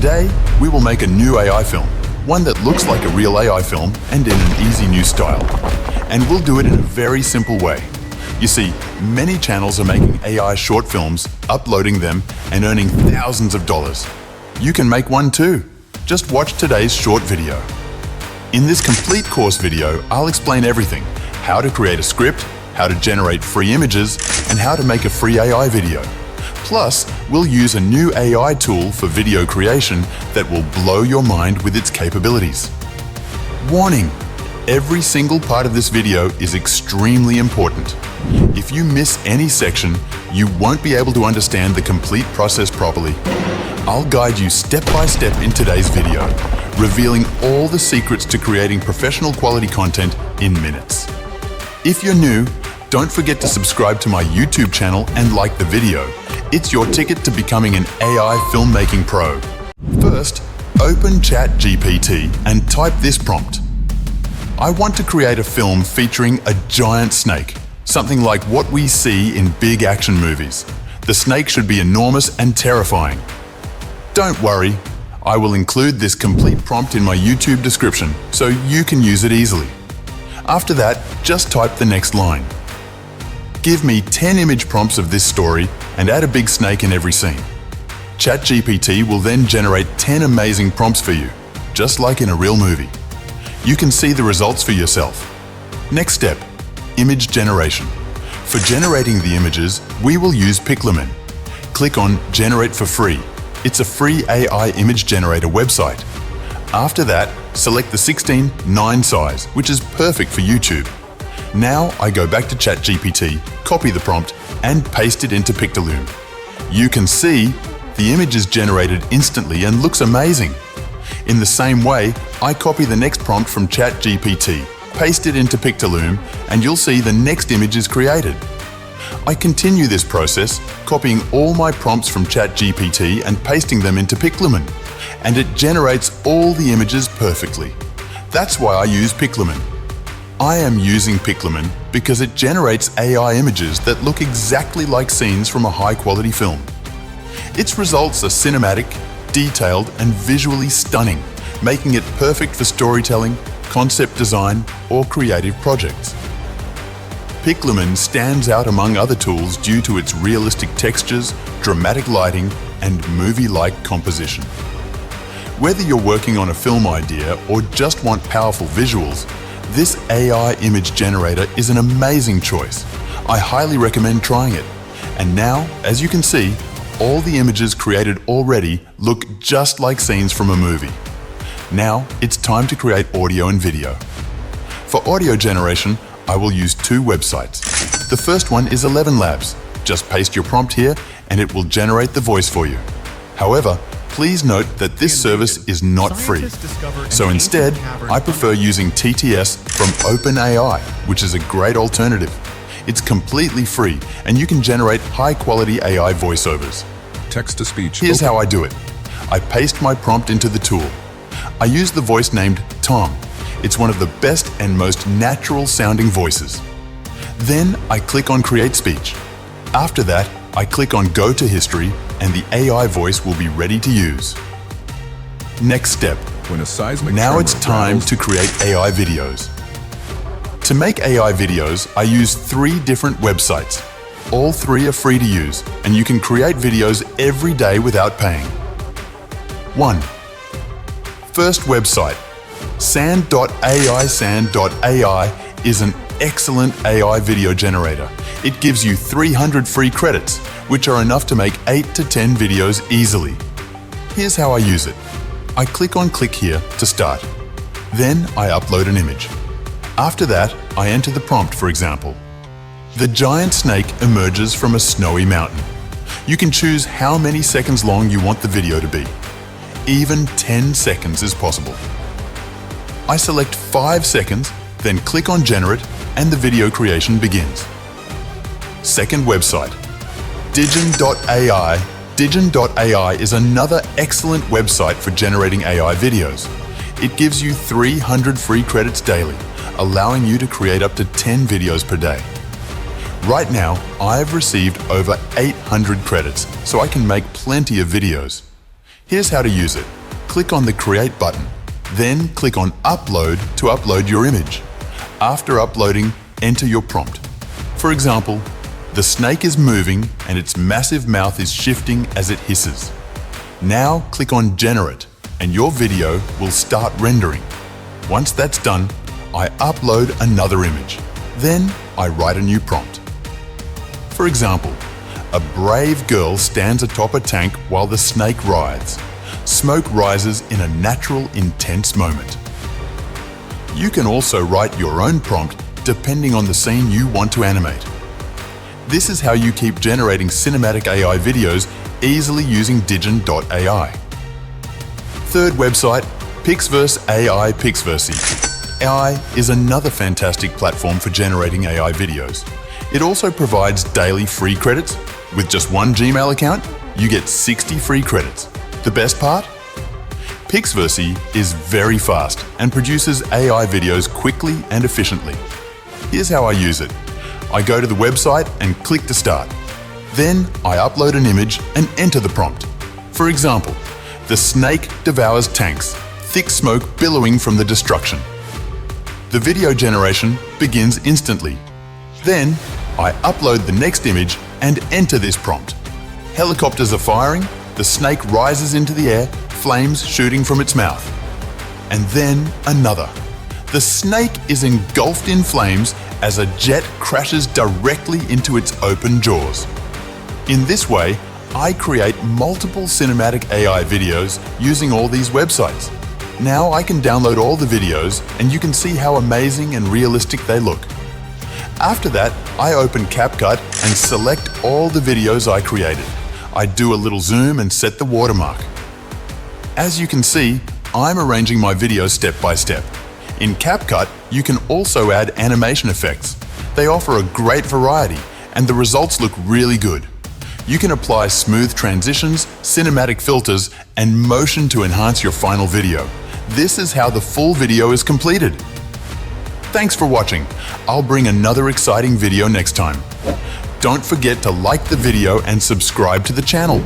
Today, we will make a new AI film, one that looks like a real AI film and in an easy new style. And we'll do it in a very simple way. You see, many channels are making AI short films, uploading them, and earning thousands of dollars. You can make one too. Just watch today's short video. In this complete course video, I'll explain everything: how to create a script, how to generate free images, and how to make a free AI video. Plus, we'll use a new AI tool for video creation that will blow your mind with its capabilities. Warning! Every single part of this video is extremely important. If you miss any section, you won't be able to understand the complete process properly. I'll guide you step by step in today's video, revealing all the secrets to creating professional quality content in minutes. If you're new, don't forget to subscribe to my YouTube channel and like the video. It's your ticket to becoming an AI filmmaking pro. First, open ChatGPT and type this prompt. I want to create a film featuring a giant snake, something like what we see in big action movies. The snake should be enormous and terrifying. Don't worry, I will include this complete prompt in my YouTube description so you can use it easily. After that, just type the next line. Give me 10 image prompts of this story and add a big snake in every scene. ChatGPT will then generate 10 amazing prompts for you, just like in a real movie. You can see the results for yourself. Next step, image generation. For generating the images, we will use Pixelman. Click on Generate for free. It's a free AI image generator website. After that, select the 16:9 size, which is perfect for YouTube. Now I go back to ChatGPT, copy the prompt, and paste it into Pixelman. You can see the image is generated instantly and looks amazing. In the same way, I copy the next prompt from ChatGPT, paste it into Pixelman, and you'll see the next image is created. I continue this process, copying all my prompts from ChatGPT and pasting them into Pixelman, and it generates all the images perfectly. That's why I use Pixelman. I am using Pixelman because it generates AI images that look exactly like scenes from a high-quality film. Its results are cinematic, detailed, and visually stunning, making it perfect for storytelling, concept design, or creative projects. Pixelman stands out among other tools due to its realistic textures, dramatic lighting, and movie-like composition. Whether you're working on a film idea or just want powerful visuals, this AI image generator is an amazing choice. I highly recommend trying it. And now, as you can see, all the images created already look just like scenes from a movie. Now, it's time to create audio and video. For audio generation, I will use two websites. The first one is 11 Labs. Just paste your prompt here and it will generate the voice for you. However, please note that this service is not free. So instead, I prefer using TTS from OpenAI, which is a great alternative. It's completely free and you can generate high-quality AI voiceovers. Text-to-speech. Here's how I do it. I paste my prompt into the tool. I use the voice named Tom. It's one of the best and most natural-sounding voices. Then I click on Create Speech. After that, I click on Go to History and the AI voice will be ready to use. Next step. Now it's time to create AI videos. To make AI videos, I use 3 different websites. All 3 are free to use, and you can create videos every day without paying. 1. First website. Sand.ai. Sand.ai is an excellent AI video generator. It gives you 300 free credits, which are enough to make 8 to 10 videos easily. Here's how I use it. I click on Click Here to start. Then I upload an image. After that, I enter the prompt, for example. The giant snake emerges from a snowy mountain. You can choose how many seconds long you want the video to be. Even 10 seconds is possible. I select 5 seconds, then click on Generate, and the video creation begins. Second website, Digen.ai. Digen.ai is another excellent website for generating AI videos. It gives you 300 free credits daily, allowing you to create up to 10 videos per day. Right now, I have received over 800 credits, so I can make plenty of videos. Here's how to use it. Click on the Create button. Then click on Upload to upload your image. After uploading, enter your prompt. For example, the snake is moving and its massive mouth is shifting as it hisses. Now click on Generate and your video will start rendering. Once that's done, I upload another image. Then I write a new prompt. For example, a brave girl stands atop a tank while the snake rides. Smoke rises in a natural, intense moment. You can also write your own prompt depending on the scene you want to animate. This is how you keep generating cinematic AI videos easily using Digin.ai. Third website, Pixverse AI Pixverse. AI is another fantastic platform for generating AI videos. It also provides daily free credits. With just one Gmail account, you get 60 free credits. The best part? Pixverse is very fast and produces AI videos quickly and efficiently. Here's how I use it. I go to the website and click to start. Then I upload an image and enter the prompt. For example, the snake devours tanks, thick smoke billowing from the destruction. The video generation begins instantly. Then I upload the next image and enter this prompt. Helicopters are firing, the snake rises into the air, flames shooting from its mouth. And then another. The snake is engulfed in flames as a jet crashes directly into its open jaws. In this way, I create multiple cinematic AI videos using all these websites. Now I can download all the videos and you can see how amazing and realistic they look. After that, I open CapCut and select all the videos I created. I do a little zoom and set the watermark. As you can see, I'm arranging my videos step by step. In CapCut, you can also add animation effects. They offer a great variety and the results look really good. You can apply smooth transitions, cinematic filters, and motion to enhance your final video. This is how the full video is completed. Thanks for watching. I'll bring another exciting video next time. Don't forget to like the video and subscribe to the channel.